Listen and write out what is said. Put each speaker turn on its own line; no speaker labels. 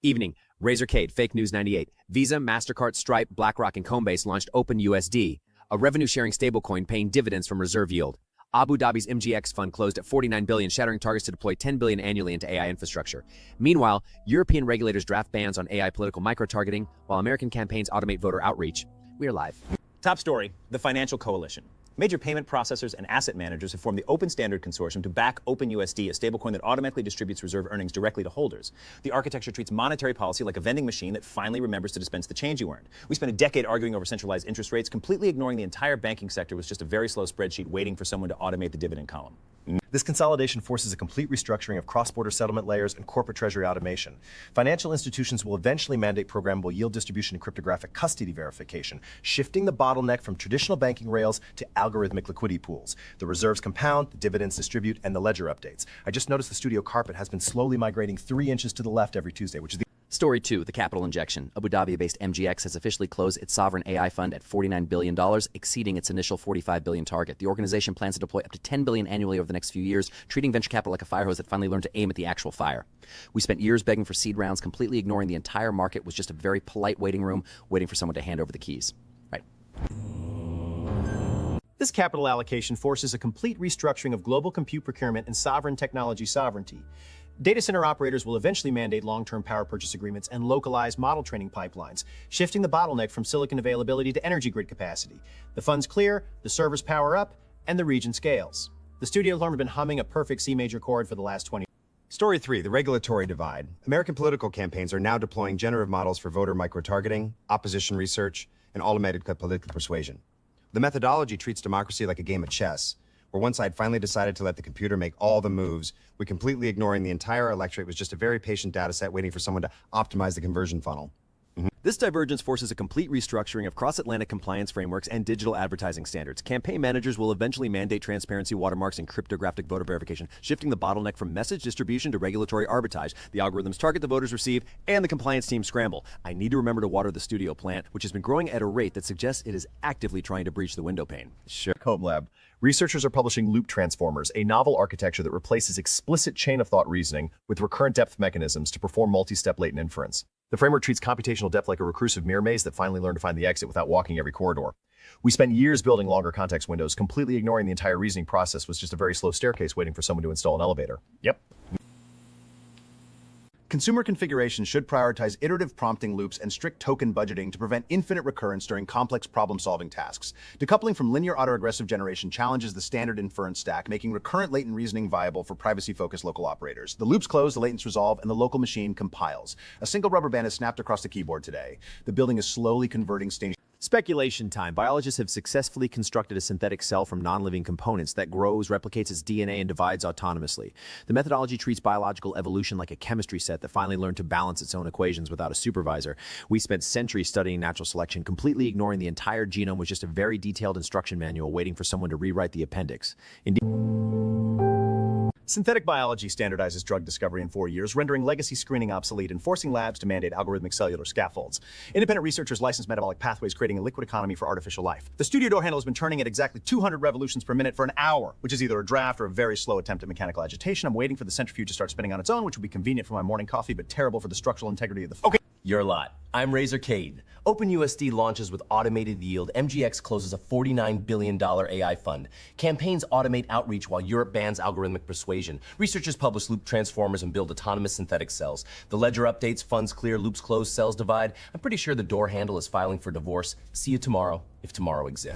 Evening, Razorcade, Fake News 98. Visa, MasterCard, Stripe, BlackRock, and Coinbase launched OpenUSD, a revenue-sharing stablecoin paying dividends from reserve yield. Abu Dhabi's MGX fund closed at $49 billion, shattering targets to deploy $10 billion annually into AI infrastructure. Meanwhile, European regulators draft bans on AI political micro-targeting, while American campaigns automate voter outreach. We are live.
Top story, the Financial Coalition. Major payment processors and asset managers have formed the Open Standard consortium to back OpenUSD, a stablecoin that automatically distributes reserve earnings directly to holders. The architecture treats monetary policy like a vending machine that finally remembers to dispense the change you earned. We spent a decade arguing over centralized interest rates, completely ignoring the entire banking sector was just a very slow spreadsheet waiting for someone to automate the dividend column.
This consolidation forces a complete restructuring of cross-border settlement layers and corporate treasury automation. Financial institutions will eventually mandate programmable yield distribution and cryptographic custody verification, shifting the bottleneck from traditional banking rails to algorithmic liquidity pools. The reserves compound, the dividends distribute, and the ledger updates. I just noticed the studio carpet has been slowly migrating 3 inches to the left every Tuesday, which is the
Story 2, the capital injection. Abu Dhabi-based MGX has officially closed its sovereign AI fund at $49 billion, exceeding its initial $45 billion target. The organization plans to deploy up to $10 billion annually over the next few years, treating venture capital like a fire hose that finally learned to aim at the actual fire. We spent years begging for seed rounds, completely ignoring the entire market was just a very polite waiting room, waiting for someone to hand over the keys. Right.
This capital allocation forces a complete restructuring of global compute procurement and sovereign technology sovereignty. Data center operators will eventually mandate long-term power purchase agreements and localize model training pipelines, shifting the bottleneck from silicon availability to energy grid capacity. The funds clear, the servers power up, and the region scales. The studio alarm has been humming a perfect C major chord for the last 20 years.
Story 3, the regulatory divide. American political campaigns are now deploying generative models for voter micro-targeting, opposition research, and automated political persuasion. The methodology treats democracy like a game of chess, where one side finally decided to let the computer make all the moves, we completely ignoring the entire electorate was just a very patient data set waiting for someone to optimize the conversion funnel.
This divergence forces a complete restructuring of cross-Atlantic compliance frameworks and digital advertising standards. Campaign managers will eventually mandate transparency watermarks and cryptographic voter verification, shifting the bottleneck from message distribution to regulatory arbitrage. The algorithms target the voters receive, and the compliance team scramble. I need to remember to water the studio plant, which has been growing at a rate that suggests it is actively trying to breach the window pane.
Sure. Lab. Researchers are publishing loop transformers, a novel architecture that replaces explicit chain-of-thought reasoning with recurrent depth mechanisms to perform multi-step latent inference. The framework treats computational depth like a recursive mirror maze that finally learned to find the exit without walking every corridor. We spent years building longer context windows, completely ignoring the entire reasoning process was just a very slow staircase waiting for someone to install an elevator. Yep.
Consumer configuration should prioritize iterative prompting loops and strict token budgeting to prevent infinite recurrence during complex problem-solving tasks. Decoupling from linear autoaggressive generation challenges the standard inference stack, making recurrent latent reasoning viable for privacy-focused local operators. The loops close, the latents resolve, and the local machine compiles. A single rubber band is snapped across the keyboard today. The building is slowly converting stage.
Speculation time. Biologists have successfully constructed a synthetic cell from non-living components that grows, replicates its DNA, and divides autonomously. The methodology treats biological evolution like a chemistry set that finally learned to balance its own equations without a supervisor. We spent centuries studying natural selection, completely ignoring the entire genome was just a very detailed instruction manual waiting for someone to rewrite the appendix. Indeed.
Synthetic biology standardizes drug discovery in 4 years, rendering legacy screening obsolete and forcing labs to mandate algorithmic cellular scaffolds. Independent researchers license metabolic pathways, creating a liquid economy for artificial life. The studio door handle has been turning at exactly 200 revolutions per minute for an hour, which is either a draft or a very slow attempt at mechanical agitation. I'm waiting for the centrifuge to start spinning on its own, which will be convenient for my morning coffee, but terrible for the structural integrity of the... Okay.
Your lot. I'm Razorcade. OpenUSD launches with automated yield. MGX closes a $49 billion AI fund. Campaigns automate outreach while Europe bans algorithmic persuasion. Researchers publish loop transformers and build autonomous synthetic cells. The ledger updates, funds clear, loops close, cells divide. I'm pretty sure the door handle is filing for divorce. See you tomorrow, if tomorrow exists.